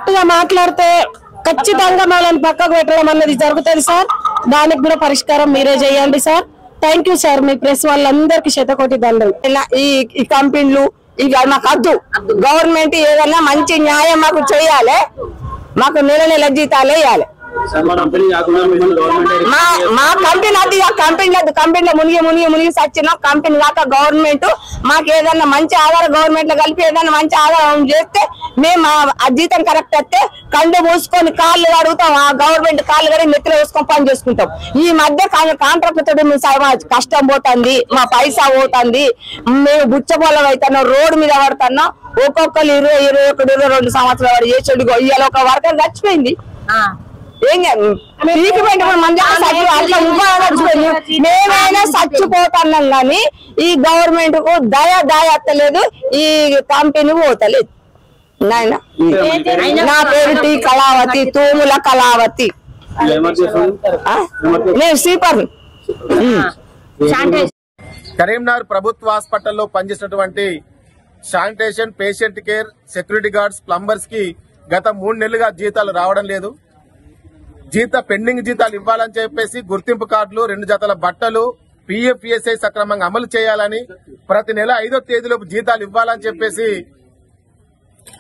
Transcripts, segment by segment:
Correct గా మాట్లాడితే ఖచ్చితంగా మనల్ని పక్కకు పెట్టడం అన్నది జరుగుతుంది సార్. దానికి కూడా పరిష్కారం మీరే చేయండి sir. Thank you sir. Me press వాళ్ళందరికీ శతకోటి దండలు. ఈ కంపెనీలు ఇక మాకు వద్దు. గవర్నమెంట్ ఏదన్నా మంచి న్యాయం మాకు చేయాలి. మాకు నెల నెల జీతాలు వేయాలి. మా కంపెనీ అది కంపెనీలో మునిగి సచ్చిన కంపెనీ కాక గవర్నమెంట్ మాకు ఏదన్నా మంచి ఆధారం గవర్నమెంట్ లో కలిపి ఏదన్నా మంచి ఆధారం చేస్తే మేము ఆ జీతం కరెక్ట్ వస్తే కండు మూసుకొని కాళ్ళు అడుగుతాం. ఆ గవర్నమెంట్ కాళ్ళు కడిగి నెత్తిలో వేసుకొని పని చేసుకుంటాం. ఈ మధ్య కాంట్రాక్ట్ తోటి కష్టం పోతుంది, మా పైసా పోతుంది, మేము బుచ్చబోలం అవుతున్నాం, రోడ్డు మీద పడుతున్నాం. ఒక్కొక్కరు 21-22 సంవత్సరాలు చేసేడు. ఇవాళ ఒక వర్కర్ చచ్చిపోయింది. మేమైనా చచ్చిపోతున్నాం కానీ ఈ గవర్నమెంట్ కు దయత్తలేదు. ఈ కంపెనీ పోతలేదు. నా పేరు టీ కళావతి, తూముల కళావతి. నేను స్లీపర్. కరీంనగర్ ప్రభుత్వ హాస్పిటల్లో పనిచేసినటువంటి sanitation, patient care, security guards, plumbers కి గత 3 నెలలుగా జీతాలు రావడం లేదు. పెండింగ్ జీతాలు ఇవ్వాలని చెప్పేసి గుర్తింపు కార్డులు, 2 జతల బట్టలు, PF, ESI సక్రమంగా అమలు చేయాలని, ప్రతి నెల 5వ తేదీలోపు జీతాలు ఇవ్వాలని చెప్పేసి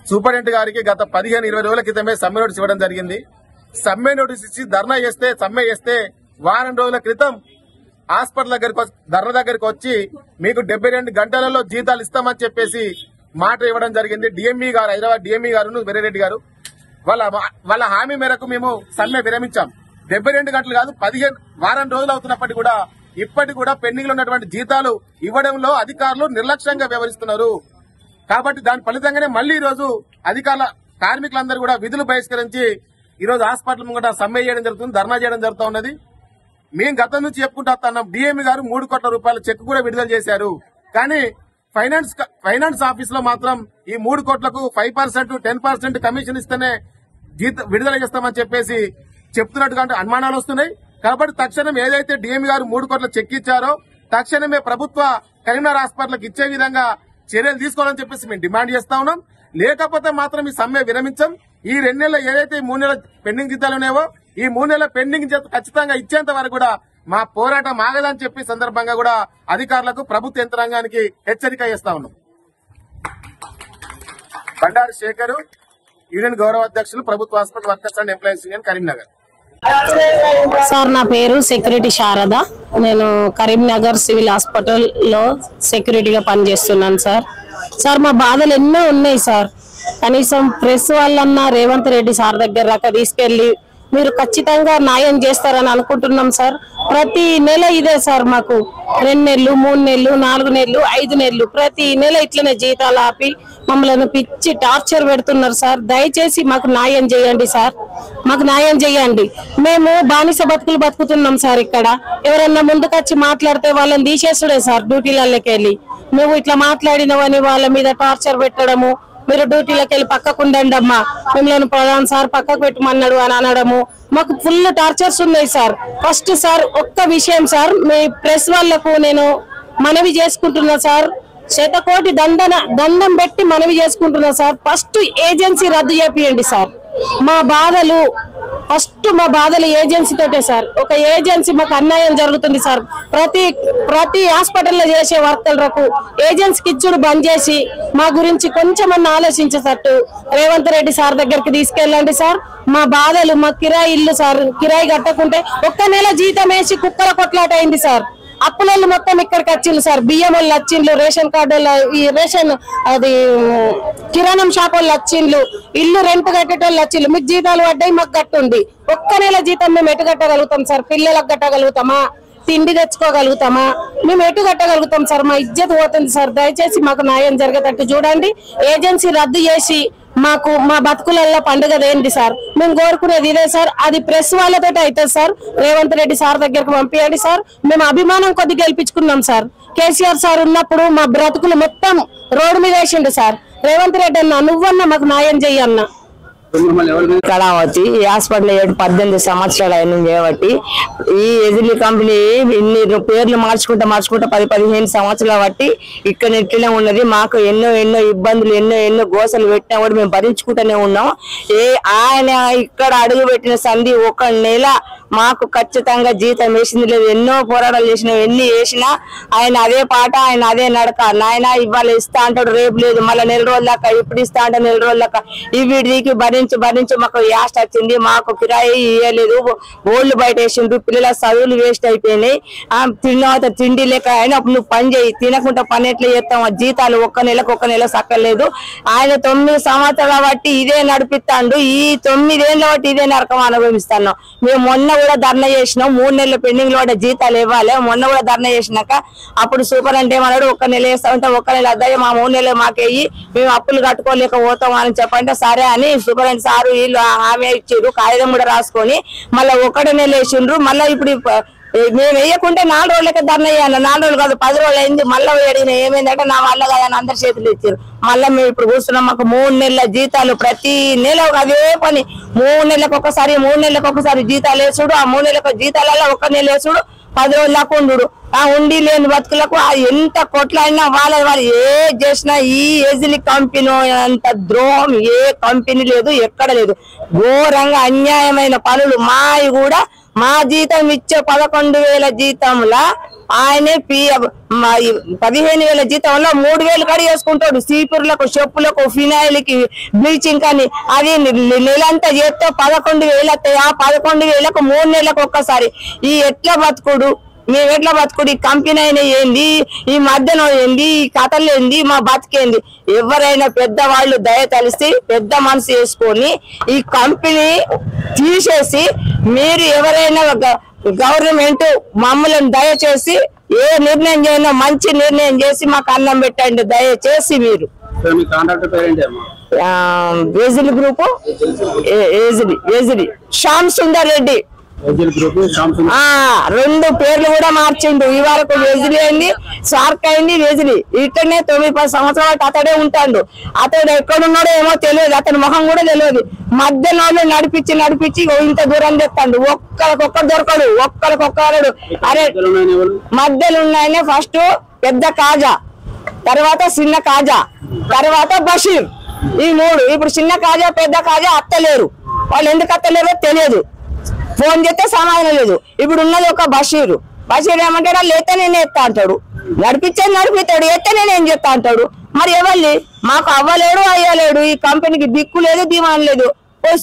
సూపరింటెండెంట్ గారికి గత 15-20 రోజుల క్రితమే సమ్మె నోటీస్ ఇవ్వడం జరిగింది. సమ్మె నోటీస్ ఇచ్చి సమ్మె చేస్తే వారం రోజుల క్రితం హాస్పిటల్ ధర్నా దగ్గరికి వచ్చి మీకు 72 గంటలలో జీతాలు ఇస్తామని చెప్పేసి మాట ఇవ్వడం జరిగింది. డిఎంఈ గారు, హైదరాబాద్ డిఎంఈ గారు వీరెడ్డి గారు వాళ్ళ హామీ మేరకు మేము సమ్మె విరమించాం. 72 గంటలు కాదు, 15 వారం రోజులు అవుతున్నప్పటికీ కూడా ఇప్పటికి కూడా పెండింగ్ లో ఉన్నటువంటి జీతాలు ఇవ్వడంలో అధికారులు నిర్లక్ష్యంగా వ్యవహరిస్తున్నారు. కాబట్టి దాని ఫలితంగానే మళ్లీ ఈ రోజు కార్మికులందరూ కూడా విధులు బహిష్కరించి ఈ రోజు హాస్పిటల్ ముంగట సమ్మె చేయడం జరుగుతుంది, ధర్నా చేయడం జరుగుతూ ఉన్నది. మేము గతం నుంచి చెప్పుకుంటూ వస్తున్నాం. డిఎంఈ గారు 3 కోట్ల రూపాయల చెక్ కూడా విడుదల చేశారు. కానీ ఫైనాన్స్ ఆఫీస్ లో మాత్రం ఈ 3 కోట్లకు 5%, 10% కమిషన్ ఇస్తేనే విడుదల చేస్తామని చెప్పేసి చెప్తున్నట్టుగా అనుమానాలు వస్తున్నాయి. కాబట్టి తక్షణం ఏదైతే డిఎంఈ గారు 3 కోట్ల చెక్ ఇచ్చారో తక్షణమే ప్రభుత్వ కరీంనగర్ హాస్పిటల్కి ఇచ్చే విధంగా చర్యలు తీసుకోవాలని చెప్పేసి మేము డిమాండ్ చేస్తా ఉన్నాం. లేకపోతే మాత్రం ఈ సమ్మె విరమించాం. ఈ 2 నెలలు ఏదైతే 3 నెలల పెండింగ్ జీతాలు ఉన్నాయో ఈ 3 నెలల పెండింగ్ ఖచ్చితంగా ఇచ్చేంత వరకు కూడా మా పోరాటం ఆగదని చెప్పి సందర్భంగా కూడా అధికారులకు, ప్రభుత్వ యంత్రాంగానికి హెచ్చరిక చేస్తా ఉన్నాం. బండారు శేఖర్, యూనియన్ గౌరవ అధ్యక్షులు, ప్రభుత్వ hospital workers and employees union, Karimnagar. Sir నా పేరు సెక్యూరిటీ శారద. నేను కరీంనగర్ సివిల్ హాస్పిటల్ లో సెక్యూరిటీగా పనిచేస్తున్నాను సార్. మా బాధలు ఎన్నో ఉన్నాయి సార్. కనీసం ప్రెస్ వాళ్ళన్నా రేవంత్ రెడ్డి సార్ దగ్గర దాకా తీసుకెళ్లి మీరు ఖచ్చితంగా న్యాయం చేస్తారని అనుకుంటున్నాం సార్. ప్రతి నెల ఇదే సార్. మాకు 2 నెలలు, 3 నెలలు, 4 నెలలు, 5 నెలలు ప్రతి నెల ఇట్లనే జీతాలు ఆపి మమ్మల్ని పిచ్చి టార్చర్ పెడుతున్నారు సార్. దయచేసి మాకు న్యాయం చేయండి సార్. మాకు న్యాయం చేయండి. మేము బానిస బతుకులు బతుకుతున్నాం సార్. ఇక్కడ ఎవరన్నా ముందుకొచ్చి మాట్లాడితే వాళ్ళని తీసేసుడే సార్ డ్యూటీలకి వెళ్ళి. నువ్వు ఇట్లా మాట్లాడినవని వాళ్ళ మీద టార్చర్ పెట్టడము, మీరు డ్యూటీలోకి వెళ్ళి పక్కకు ఉండండి అమ్మా, మిమ్మల్ని ప్రధాన సార్ పక్కకు పెట్టమన్నాడు అని అనడము, మాకు ఫుల్ టార్చర్స్ ఉన్నాయి సార్. ఫస్ట్ సార్ ఒక్క విషయం సార్, మీ ప్రెస్ వాళ్లకు నేను మనవి చేసుకుంటున్నా సార్. శతకోటి దండం పెట్టి మనవి చేసుకుంటున్నా సార్. ఫస్ట్ ఏజెన్సీ రద్దు చేపియండి సార్. మా బాధలు ఏజెన్సీ తోటే సార్. ఒక ఏజెన్సీ మాకు అన్యాయం జరుగుతుంది సార్. ప్రతి హాస్పిటల్లో చేసే వర్కర్లకు ఏజెన్సీకి ఇచ్చుడు బంద్ చేసి మా గురించి కొంచెమన్నా ఆలోచించేటట్టు రేవంత్ రెడ్డి సార్ దగ్గరికి తీసుకెళ్ళండి సార్. మా బాధలు, మా కిరాయి ఇల్లు సార్, కిరాయి కట్టకుంటే 1 నెల జీతం వేసి కుక్కల కొట్లాట అయింది సార్. అప్పులలో మొత్తం ఇక్కడికి వచ్చిండ్రు సార్. బియ్యం వాళ్ళు వచ్చిండ్రు, రేషన్ కార్డు ఈ రేషన్ అది కిరాణం షాప్ వాళ్ళు వచ్చిండ్రు, ఇల్లు రెంట్ కట్టేటోళ్ళు వచ్చిండ్రు. మీకు జీతాలు పడ్డాయి, మాకు కట్టుంది. 1 నెల జీతం మేము ఎటు కట్టగలుగుతాం సార్? పిల్లలకు కట్టగలుగుతామా? తిండి తెచ్చుకోగలుగుతామా? మేము ఎటు కట్టగలుగుతాం సార్? మా ఇజ్జత్ పోతుంది సార్. దయచేసి మాకు న్యాయం జరిగేటట్టు చూడండి. ఏజెన్సీ రద్దు చేసి మాకు మా బతుకులలో పండుగ ఏంటి సార్? మేము కోరుకునేది ఇదే సార్. అది ప్రెస్ వాళ్ళతో అవుతుంది సార్. రేవంత్ రెడ్డి సార్ దగ్గరకు పంపించండి సార్. మేము అభిమానం కొద్ది గెలిపించుకున్నాం సార్. కేసీఆర్ సార్ ఉన్నప్పుడు మా బ్రతుకులు మొత్తం రోడ్డు మీద వేసిండు సార్. రేవంత్ రెడ్డి అన్న, నువ్వన్నా మాకు న్యాయం చెయ్యన్నా. కళావతి ఈ హాస్పిటల్ 18 సంవత్సరాలు అయిన చేయబట్టి ఈ ఎజిలి కంపెనీ ఇన్ని పేర్లు మార్చుకుంటా 10-15 సంవత్సరాలు బట్టి ఇక్కడ ఇట్లనే ఉన్నది. మాకు ఎన్నో ఇబ్బందులు ఎన్నో గోసలు పెట్టినా కూడా మేము భరించుకుంటూనే ఉన్నాం. ఆయన ఇక్కడ అడుగు పెట్టిన సంధి 1 నెల మాకు ఖచ్చితంగా జీతం వేసింది లేదు. ఎన్నో పోరాటాలు చేసినా ఎన్ని చేసినా ఆయన అదే పాట ఆయన అదే నడక. నాయన ఇవాళ ఇస్తా అంటాడు, రేపు లేదు, మళ్ళీ 4 రోజుల దాకా ఇప్పుడు ఇస్తా అంటే 4 రోజుల దాకా ఈ వీడికి భరించి మాకు యాస్ట్ వచ్చింది. మాకు కిరాయి ఇవ్వలేదు, ఓళ్ళు బయట వేసిండ్రు, పిల్లల చదువులు వేస్ట్ అయిపోయినాయి. తిన్న తిండి లేక అయినా నువ్వు పని చేయి, తినకుండా పని ఎట్లా చేస్తాం, జీతాలు 1 నెల సక్కలేదు. ఆయన 9 సంవత్సరాల బట్టి ఇదే నడిపిస్తాడు. ఈ 9 ఏళ్ళ బట్టి ఇదే నరకం అనుభవిస్తాను. మేము మొన్న కూడా ధర్నా చేసినాం, 3 నెలల పెండింగ్ లో జీతాలు ఇవ్వాలి. మొన్న కూడా ధర్నా చేసినాక అప్పుడు సూపర్ అంటే ఏమన్నాడు, 1 నెల వేస్తామంటే 1 నెల అద్దాయి మా 3 నెలలు మాకేయి, మేము అప్పులు కట్టుకోలేక పోతాం అని చెప్పంటే సరే అని సూపరింటెండెంట్ సారు వీళ్ళు హామీ ఇచ్చారు, కాగితం కూడా రాసుకొని మళ్ళీ 1 నెల వేసిండ్రు. మళ్ళీ ఇప్పుడు మేము వేయకుంటే 4 రోజులకే ధర్నా చేయాలి. 4 రోజులు కాదు 10 రోజులు అయింది. మళ్ళీ అడిగిన ఏమైందంటే నా వల్ల కాదని అందరు చేతులు ఇచ్చారు. మళ్ళీ మేము ఇప్పుడు కూర్చున్నాం. మాకు 3 నెలల జీతాలు ప్రతి నెల అదే పని. 3 నెలలకు ఒకసారి జీతాలు వేసుడు, ఆ 3 నెలలకు జీతాలలో 1 నెల వేసుడు, 10 రోజుల దాకా ఉండు. ఆ ఉండి లేని బతుకులకు ఎంత కొట్లాడినా వాళ్ళు ఏ చేసినా ఈ ఎజిలి కంపెనీ అంత ద్రోహం ఏ కంపెనీ లేదు, ఎక్కడ లేదు. ఘోరంగా అన్యాయమైన పనులు. మావి కూడా మా జీతం ఇచ్చే 11,000 జీతంలో ఆయనే 15,000 జీతంలో 3,000 కడి వేసుకుంటాడు. సీపుర్లకు, చెప్పులకు, ఫినాయిల్ కి, బ్లీచింగ్ అని. అది నెలంతా చేస్తే 11,000 వస్తాయి. ఆ 11,000కు 3 నెలలకు ఒక్కసారి. ఈ ఎట్లా బతుకుడు, మేము ఎట్లా బతుకుడు? ఈ కంపెనీ అయినా ఏంది, ఈ మధ్యలో ఏంది, ఈ కథలు ఏంది, మా బతికేంది? ఎవరైనా పెద్దవాళ్ళు దయ తలిసి పెద్ద మనసు చేసుకొని ఈ కంపెనీ తీసేసి మీరు ఎవరైనా గవర్నమెంట్ మమ్మల్ని దయచేసి ఏ నిర్ణయం చేయనో మంచి నిర్ణయం చేసి మాకు అన్నం పెట్టండి దయచేసి. మీరు ఏజిలి గ్రూపు ఏజిలి శ్యామ్ సుందర్ రెడ్డి 2 పేర్లు కూడా మార్చిండు. ఈ వరకు వెజిలి అయింది, సార్క్ అయింది, వెజిలి. ఇక్కడనే 9-10 సంవత్సరాలు అతడే ఉంటాడు. అతడు ఎక్కడున్నాడో ఏమో తెలియదు, అతని ముఖం కూడా తెలియదు. మధ్యలో నడిపించి ఇంత దూరం తెస్తాడు. ఒక్కరికొక్కరు దొరకడు, ఒక్కరికొక్కరు. అరే మధ్యలో ఉన్నాయనే ఫస్ట్ పెద్ద కాజా, తర్వాత చిన్న కాజా, తర్వాత బషీర్. ఈ 3. ఇప్పుడు చిన్న కాజా పెద్ద కాజా అత్తలేరు. వాళ్ళు ఎందుకు అత్తలేరో తెలియదు. ఫోన్ చేస్తే సమాధానం లేదు. ఇప్పుడు ఉన్నది ఒక బషీర్ ఏమంటాడు, లేతే నేను ఎత్తా అంటాడు, నడిపిస్తాడు, ఎత్తే నేనేం చేస్తా అంటాడు. మరి ఎవరిని మాకు అవ్వలేడు అయ్యలేడు. ఈ కంపెనీకి దిక్కు లేదు, దిమాన్ లేదు.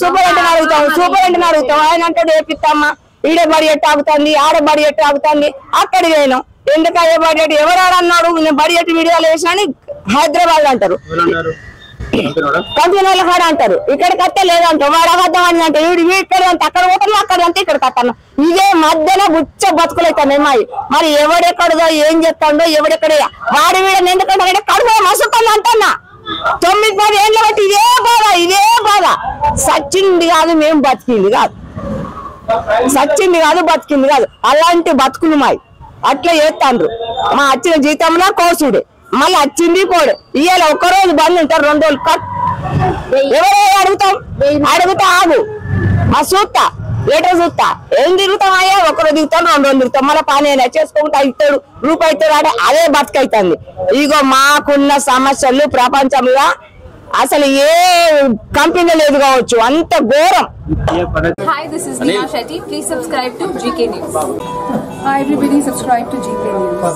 సూపరింటెండెంట్ అడుగుతాం. ఆయన అంటాడు ఏపిస్తామా, ఈడే బడి ఎట్టు ఆగుతుంది, ఆడ బడి ఎట్టు ఆగుతుంది. అక్కడికి పోయినాం. ఎందుకు అయ్యే బడి ఎట్టు ఎవరు ఆడన్నాడు, నేను బడి ఎట్టు వీడియోలు వేసినా హైదరాబాద్ అంటారు, కంపెనీ వాళ్ళ కాడ అంటారు. ఇక్కడికి వస్తే లేదంటారు, వాడు అబద్ధం అని అంటారు. ఇక్కడ అక్కడ పోతాను, అక్కడ అంతా ఇక్కడికి వస్తాను. ఇదే మధ్యలో బుచ్చ బతుకులు అవుతాను అమ్మాయి. మరి ఎవడెక్కడదో ఏం చెప్తాడో ఎవడెక్కడ వాడి వీడని ఎందుకంటే కడుపు మసుకుంది అంటున్నా. 9-10 ఏళ్ళ బట్టి ఇదే బాధ. సచ్చింది కాదు, మేము బతికింది కాదు, అలాంటి బతుకులు మాయి. అట్లా చేస్తాండ్రు. మా వచ్చిన జీతంలో కోసుడే, మళ్ళీ వచ్చింది పోడు. ఇవాళ 1 రోజు బంద్ ఉంటారు, 2 రోజులు కట్. ఎవరో అడుగుతా ఆగు, మా చూస్తా లీటర్ చూస్తా. ఏం తిరుగుతాం అయ్యా? 1 రోజు దిగుతాం, 2 రోజులు దిగుతాం, మళ్ళీ పని అయినా చేసుకుంటా ఇస్తాడు, రూపాయి ఇస్తాడు అంటే అదే బతుకైతుంది. ఇగో మాకున్న సమస్యలు ప్రపంచంలో అసలు ఏ కంపెనీ లేదు కావచ్చు, అంత ఘోరం. Hi, this is Neha Shetty. Please subscribe to GK News. Hi everybody, subscribe to GK News.